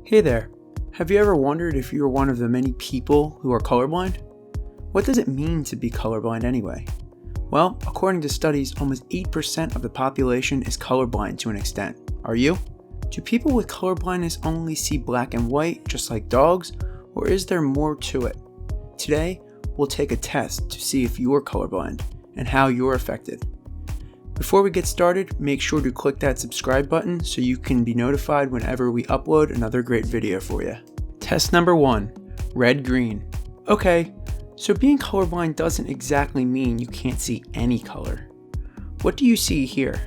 Hey there, have you ever wondered if you are one of the many people who are colorblind? What does it mean to be colorblind anyway? Well, according to studies, almost 8% of the population is colorblind to an extent. Are you? Do people with colorblindness only see black and white, just like dogs, or is there more to it? Today, we'll take a test to see if you are colorblind and how you're affected. Before we get started, make sure to click that subscribe button so you can be notified whenever we upload another great video for you. Test number 1, red-green. Okay, so being colorblind doesn't exactly mean you can't see any color. What do you see here?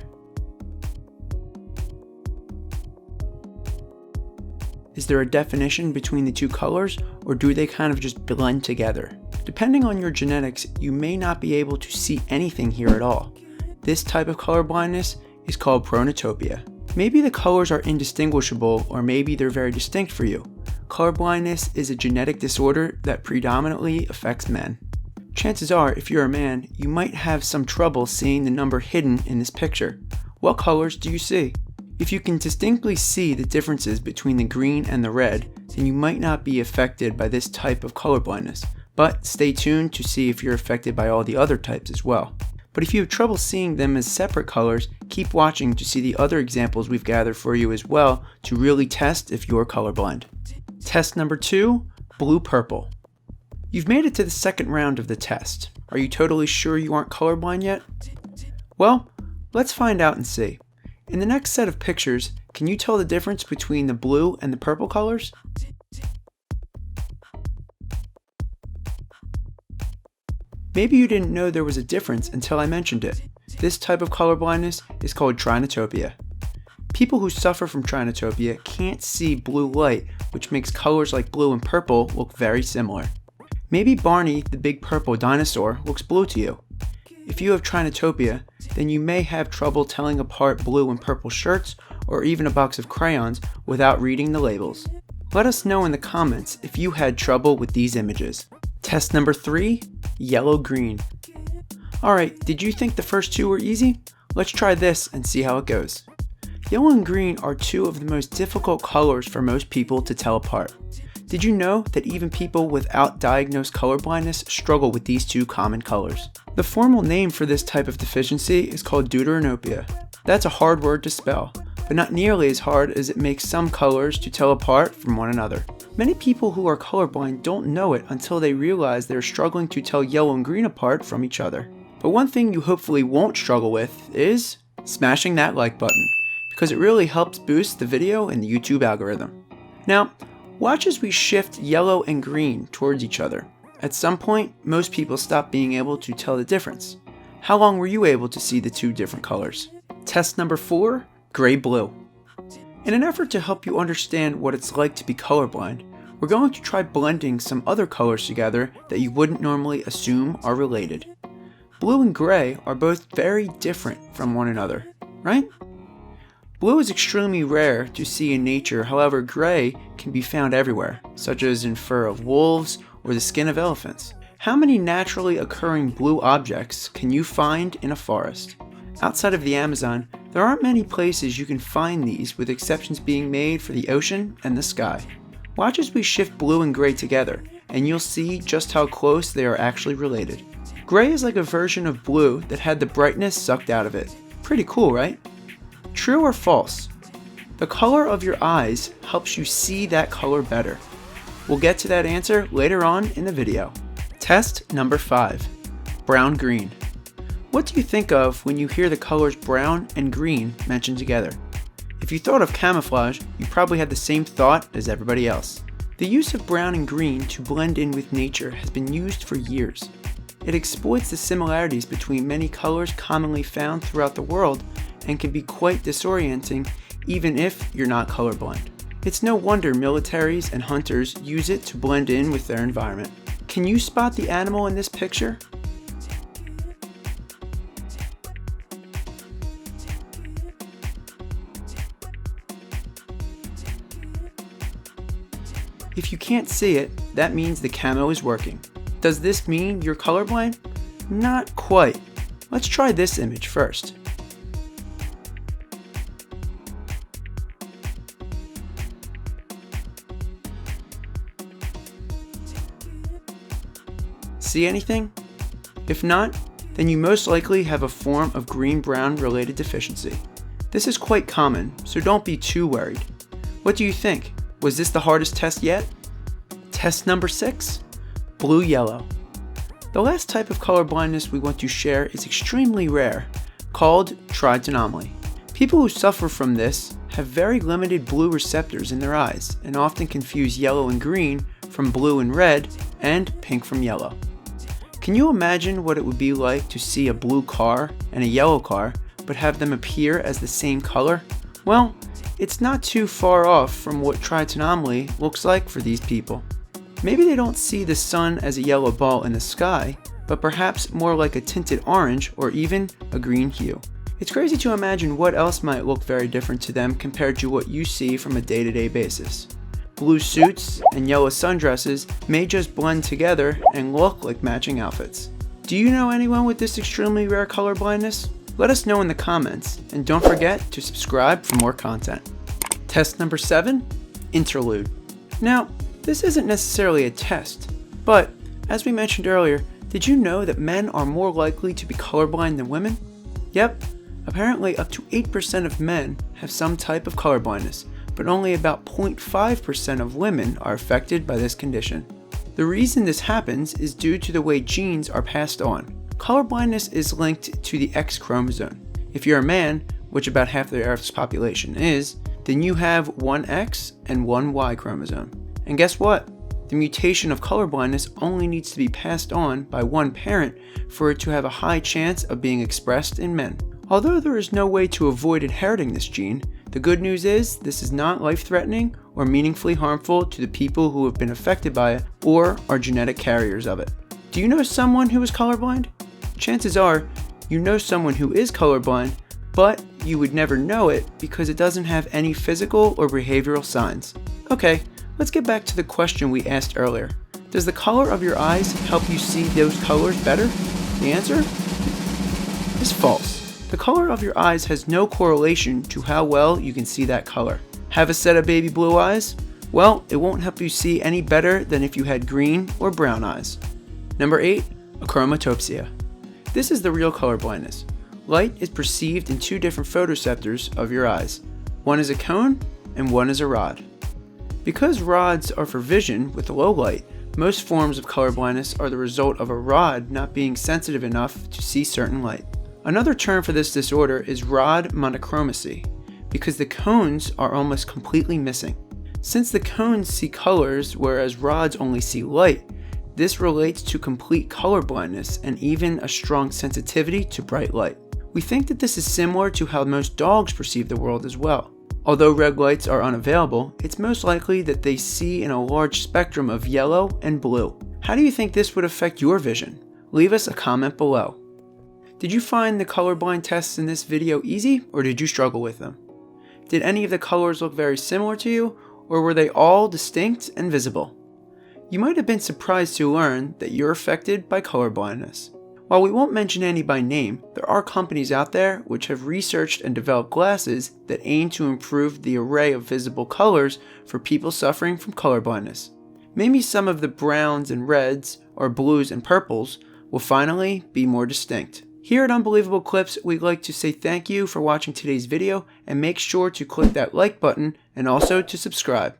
Is there a definition between the two colors, or do they kind of just blend together? Depending on your genetics, you may not be able to see anything here at all. This type of colorblindness is called Protanopia. Maybe the colors are indistinguishable, or maybe they're very distinct for you. Colorblindness is a genetic disorder that predominantly affects men. Chances are, if you're a man, you might have some trouble seeing the number hidden in this picture. What colors do you see? If you can distinctly see the differences between the green and the red, then you might not be affected by this type of colorblindness. But stay tuned to see if you're affected by all the other types as well. But if you have trouble seeing them as separate colors, keep watching to see the other examples we've gathered for you as well to really test if you're colorblind. Test number 2, blue-purple. You've made it to the second round of the test. Are you totally sure you aren't colorblind yet? Well, let's find out and see. In the next set of pictures, can you tell the difference between the blue and the purple colors? Maybe you didn't know there was a difference until I mentioned it. This type of colorblindness is called Tritanopia. People who suffer from Tritanopia can't see blue light, which makes colors like blue and purple look very similar. Maybe Barney, the big purple dinosaur, looks blue to you. If you have Tritanopia, then you may have trouble telling apart blue and purple shirts or even a box of crayons without reading the labels. Let us know in the comments if you had trouble with these images. Test number 3, yellow-green. Alright, did you think the first two were easy? Let's try this and see how it goes. Yellow and green are two of the most difficult colors for most people to tell apart. Did you know that even people without diagnosed colorblindness struggle with these two common colors? The formal name for this type of deficiency is called Deuteranopia. That's a hard word to spell, but not nearly as hard as it makes some colors to tell apart from one another. Many people who are colorblind don't know it until they realize they're struggling to tell yellow and green apart from each other. But one thing you hopefully won't struggle with is smashing that like button, because it really helps boost the video in the YouTube algorithm. Now, watch as we shift yellow and green towards each other. At some point, most people stop being able to tell the difference. How long were you able to see the two different colors? Test number 4, gray-blue. In an effort to help you understand what it's like to be colorblind, we're going to try blending some other colors together that you wouldn't normally assume are related. Blue and gray are both very different from one another, right? Blue is extremely rare to see in nature, however gray can be found everywhere, such as in fur of wolves or the skin of elephants. How many naturally occurring blue objects can you find in a forest? Outside of the Amazon, there aren't many places you can find these, with exceptions being made for the ocean and the sky. Watch as we shift blue and gray together, and you'll see just how close they are actually related. Gray is like a version of blue that had the brightness sucked out of it. Pretty cool, right? True or false? The color of your eyes helps you see that color better. We'll get to that answer later on in the video. Test number 5, brown-green. What do you think of when you hear the colors brown and green mentioned together? If you thought of camouflage, you probably had the same thought as everybody else. The use of brown and green to blend in with nature has been used for years. It exploits the similarities between many colors commonly found throughout the world and can be quite disorienting even if you're not colorblind. It's no wonder militaries and hunters use it to blend in with their environment. Can you spot the animal in this picture? If you can't see it, that means the camo is working. Does this mean you're colorblind? Not quite. Let's try this image first. see anything? If not, then you most likely have a form of green-brown related deficiency. This is quite common, so don't be too worried. What do you think? Was this the hardest test yet? Test number 6, blue-yellow. The last type of color blindness we want to share is extremely rare, called Tritanomaly. People who suffer from this have very limited blue receptors in their eyes and often confuse yellow and green from blue and red and pink from yellow. Can you imagine what it would be like to see a blue car and a yellow car but have them appear as the same color? Well, it's not too far off from what Tritanomaly looks like for these people. Maybe they don't see the sun as a yellow ball in the sky, but perhaps more like a tinted orange or even a green hue. It's crazy to imagine what else might look very different to them compared to what you see from a day-to-day basis. Blue suits and yellow sundresses may just blend together and look like matching outfits. Do you know anyone with this extremely rare color blindness? Let us know in the comments, and don't forget to subscribe for more content. Test number 7, interlude. Now, this isn't necessarily a test, but as we mentioned earlier, did you know that men are more likely to be colorblind than women? Yep, apparently up to 8% of men have some type of colorblindness, but only about 0.5% of women are affected by this condition. The reason this happens is due to the way genes are passed on. Colorblindness is linked to the X chromosome. If you're a man, which about half the Earth's population is, then you have one X and one Y chromosome. And guess what? The mutation of colorblindness only needs to be passed on by one parent for it to have a high chance of being expressed in men. Although there is no way to avoid inheriting this gene, the good news is this is not life-threatening or meaningfully harmful to the people who have been affected by it or are genetic carriers of it. Do you know someone who is colorblind? Chances are you know someone who is colorblind, but you would never know it because it doesn't have any physical or behavioral signs. Okay, let's get back to the question we asked earlier. Does the color of your eyes help you see those colors better? The answer is false. The color of your eyes has no correlation to how well you can see that color. Have a set of baby blue eyes? Well, it won't help you see any better than if you had green or brown eyes. Number 8, Achromatopsia. This is the real color blindness. Light is perceived in two different photoreceptors of your eyes. One is a cone and one is a rod. Because rods are for vision with low light, most forms of color blindness are the result of a rod not being sensitive enough to see certain light. Another term for this disorder is rod monochromacy, because the cones are almost completely missing. Since the cones see colors whereas rods only see light, this relates to complete color blindness and even a strong sensitivity to bright light. We think that this is similar to how most dogs perceive the world as well. Although red lights are unavailable, it's most likely that they see in a large spectrum of yellow and blue. How do you think this would affect your vision? Leave us a comment below. Did you find the colorblind tests in this video easy, or did you struggle with them? Did any of the colors look very similar to you, or were they all distinct and visible? You might have been surprised to learn that you're affected by colorblindness. While we won't mention any by name, there are companies out there which have researched and developed glasses that aim to improve the array of visible colors for people suffering from colorblindness. Maybe some of the browns and reds, or blues and purples, will finally be more distinct. Here at Unbelievable Clips, we'd like to say thank you for watching today's video and make sure to click that like button and also to subscribe.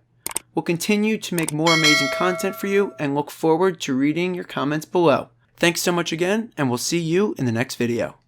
We'll continue to make more amazing content for you and look forward to reading your comments below. Thanks so much again, and we'll see you in the next video.